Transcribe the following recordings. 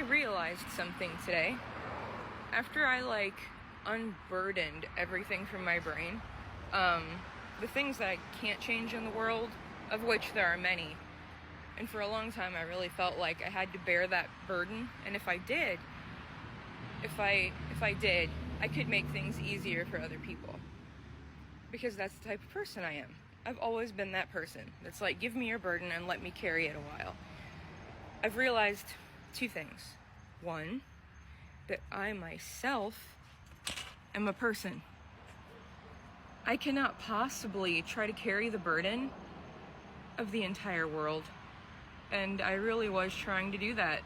realized something today. After I unburdened everything from my brain, the things that I can't change in the world, of which there are many. And for a long time, I really felt like I had to bear that burden. And if I did, I could make things easier for other people. Because that's the type of person I am. I've always been that person that's like, give me your burden and let me carry it a while. I've realized two things. One, that I myself am a person. I cannot possibly try to carry the burden of the entire world. And I really was trying to do that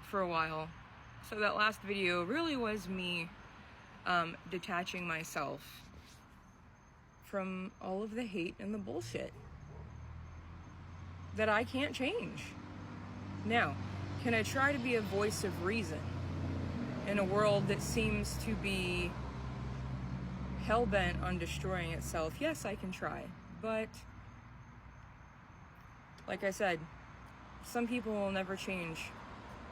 for a while. So that last video really was me detaching myself from all of the hate and the bullshit that I can't change. Now, can I try to be a voice of reason in a world that seems to be hell-bent on destroying itself? Yes, I can try. But, like I said, some people will never change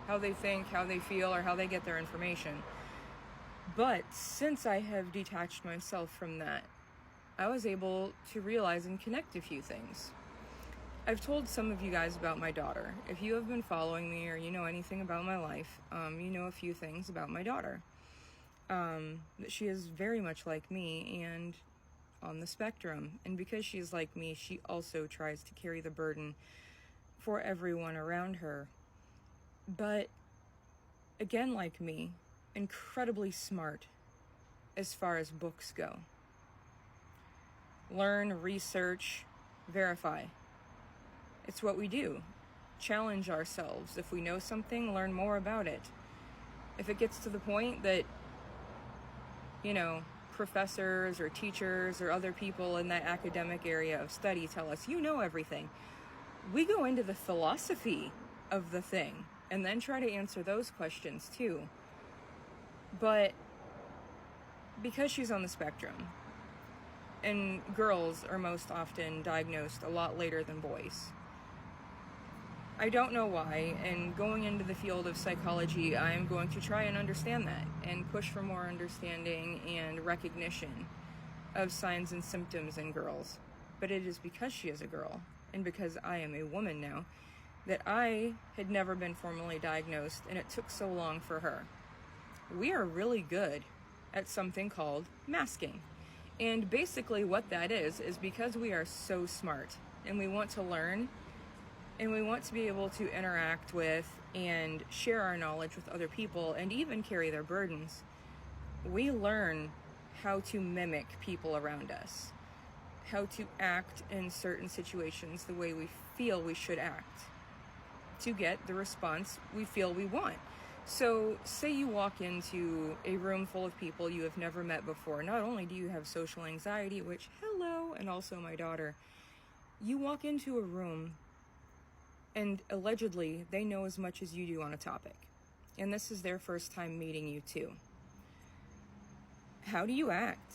how they think, how they feel, or how they get their information. But since I have detached myself from that, I was able to realize and connect a few things. I've told some of you guys about my daughter. If you have been following me or you know anything about my life, you know a few things about my daughter. That she is very much like me and on the spectrum. And because she is like me, she also tries to carry the burden for everyone around her. But again, like me, incredibly smart as far as books go. Learn, research, verify. It's what we do. Challenge ourselves. If we know something, learn more about it. If it gets to the point that, professors or teachers or other people in that academic area of study tell us, you know everything, we go into the philosophy of the thing and then try to answer those questions too. But because she's on the spectrum, and girls are most often diagnosed a lot later than boys. I don't know why, and going into the field of psychology, I am going to try and understand that and push for more understanding and recognition of signs and symptoms in girls. But it is because she is a girl, and because I am a woman now, that I had never been formally diagnosed, and it took so long for her. We are really good at something called masking. And basically what that is because we are so smart and we want to learn and we want to be able to interact with and share our knowledge with other people and even carry their burdens. We learn how to mimic people around us, how to act in certain situations the way we feel we should act to get the response we feel we want. So say you walk into a room full of people you have never met before. Not only do you have social anxiety, which, hello, and also my daughter, you walk into a room and allegedly they know as much as you do on a topic. And this is their first time meeting you too. How do you act?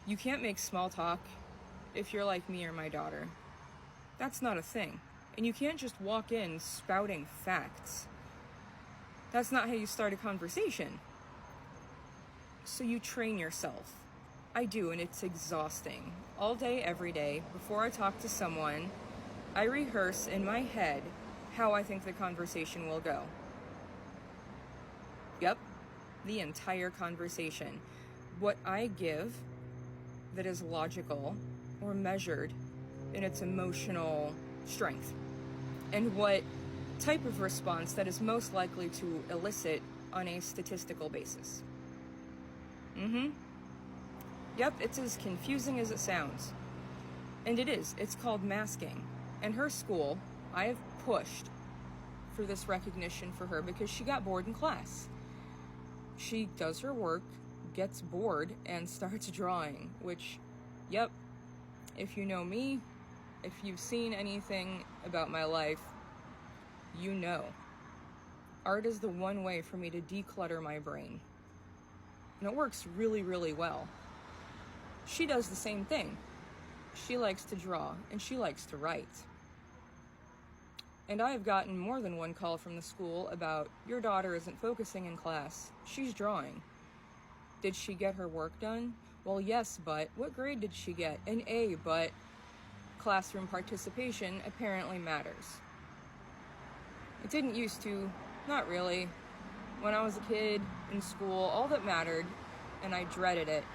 You can't make small talk if you're like me or my daughter. That's not a thing. And you can't just walk in spouting facts. That's not how you start a conversation. So you train yourself. I do, and it's exhausting. All day, every day, before I talk to someone, I rehearse in my head how I think the conversation will go. Yep, the entire conversation. What I give that is logical or measured in its emotional strength. And what type of response that is most likely to elicit on a statistical basis. Yep, it's as confusing as it sounds. And it is. It's called masking. In her school, I have pushed for this recognition for her because she got bored in class. She does her work, gets bored, and starts drawing, which, yep, if you know me, if you've seen anything about my life, you know. Art is the one way for me to declutter my brain. And it works really, really well. She does the same thing. She likes to draw, and she likes to write. And I have gotten more than one call from the school about, your daughter isn't focusing in class, she's drawing. Did she get her work done? Well, yes, but what grade did she get? An A, but classroom participation apparently matters. It didn't used to, not really. When I was a kid in school, all that mattered, and I dreaded it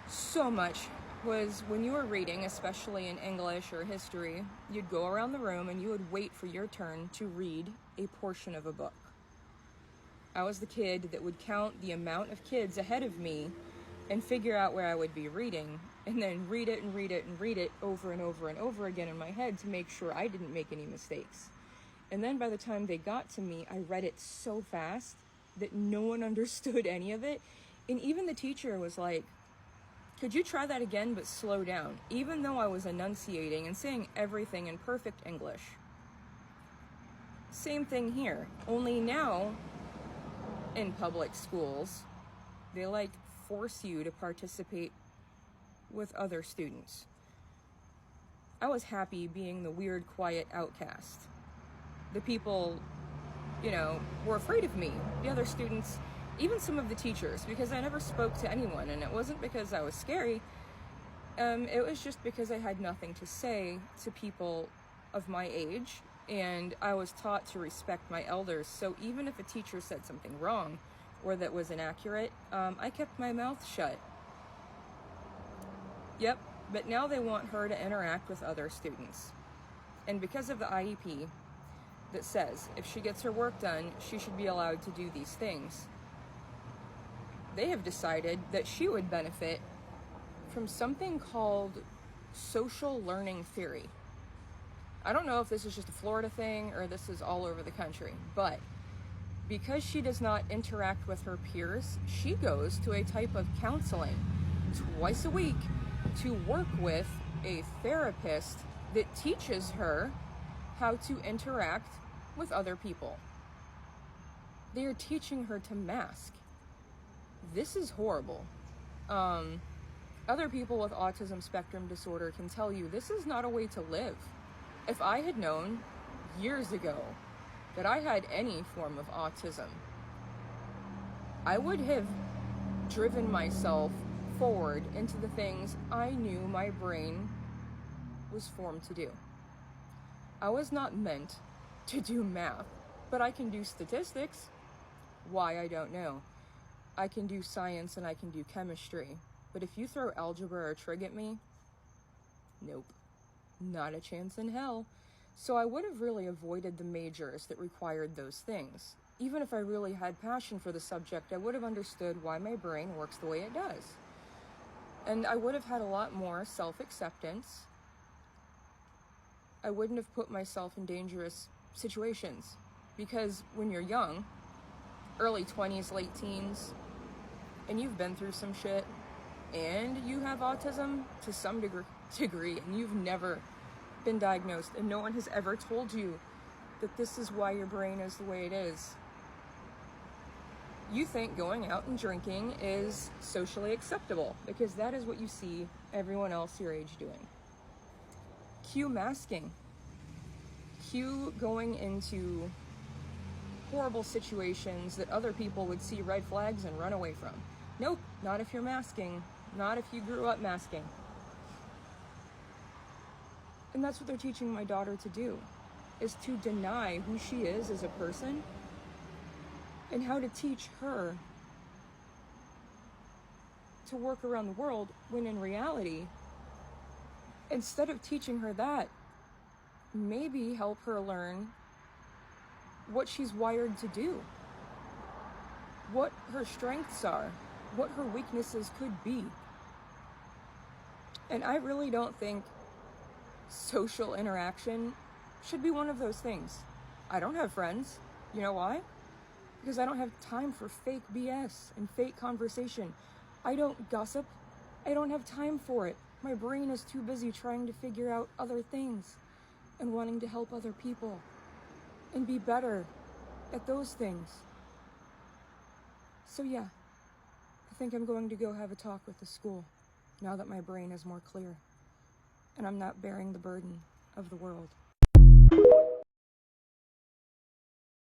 so much, was when you were reading, especially in English or history, you'd go around the room and you would wait for your turn to read a portion of a book. I was the kid that would count the amount of kids ahead of me and figure out where I would be reading, and then read it and read it and read it over and over and over again in my head to make sure I didn't make any mistakes. And then by the time they got to me, I read it so fast that no one understood any of it. And even the teacher was like, could you try that again, but slow down? Even though I was enunciating and saying everything in perfect English. Same thing here, only now in public schools, they force you to participate with other students. I was happy being the weird, quiet outcast. The people, were afraid of me. The other students, even some of the teachers, because I never spoke to anyone, and it wasn't because I was scary. It was just because I had nothing to say to people of my age, and I was taught to respect my elders. So even if a teacher said something wrong or that was inaccurate, I kept my mouth shut. Yep, but now they want her to interact with other students. And because of the IEP that says if she gets her work done, she should be allowed to do these things, they have decided that she would benefit from something called social learning theory. I don't know if this is just a Florida thing or this is all over the country, but because she does not interact with her peers, she goes to a type of counseling twice a week to work with a therapist that teaches her how to interact with other people. They are teaching her to mask. This is horrible. Other people with autism spectrum disorder can tell you this is not a way to live. If I had known years ago that I had any form of autism, I would have driven myself forward into the things I knew my brain was formed to do. I was not meant to do math, but I can do statistics. Why, I don't know. I can do science and I can do chemistry, but if you throw algebra or trig at me, nope, not a chance in hell. So I would have really avoided the majors that required those things. Even if I really had passion for the subject, I would have understood why my brain works the way it does. And I would have had a lot more self-acceptance. I wouldn't have put myself in dangerous situations, because when you're young, early 20s, late teens, and you've been through some shit, and you have autism to some degree, and you've never been diagnosed, and no one has ever told you that this is why your brain is the way it is, you think going out and drinking is socially acceptable, because that is what you see everyone else your age doing. Cue masking. Cue going into horrible situations that other people would see red flags and run away from. Nope, not if you're masking. Not if you grew up masking. And that's what they're teaching my daughter to do, is to deny who she is as a person, and how to teach her to work around the world, when in reality, instead of teaching her that, maybe help her learn what she's wired to do, what her strengths are, what her weaknesses could be. And I really don't think social interaction should be one of those things. I don't have friends. You know why? Because I don't have time for fake BS and fake conversation. I don't gossip. I don't have time for it. My brain is too busy trying to figure out other things and wanting to help other people and be better at those things. So yeah, I think I'm going to go have a talk with the school now that my brain is more clear and I'm not bearing the burden of the world.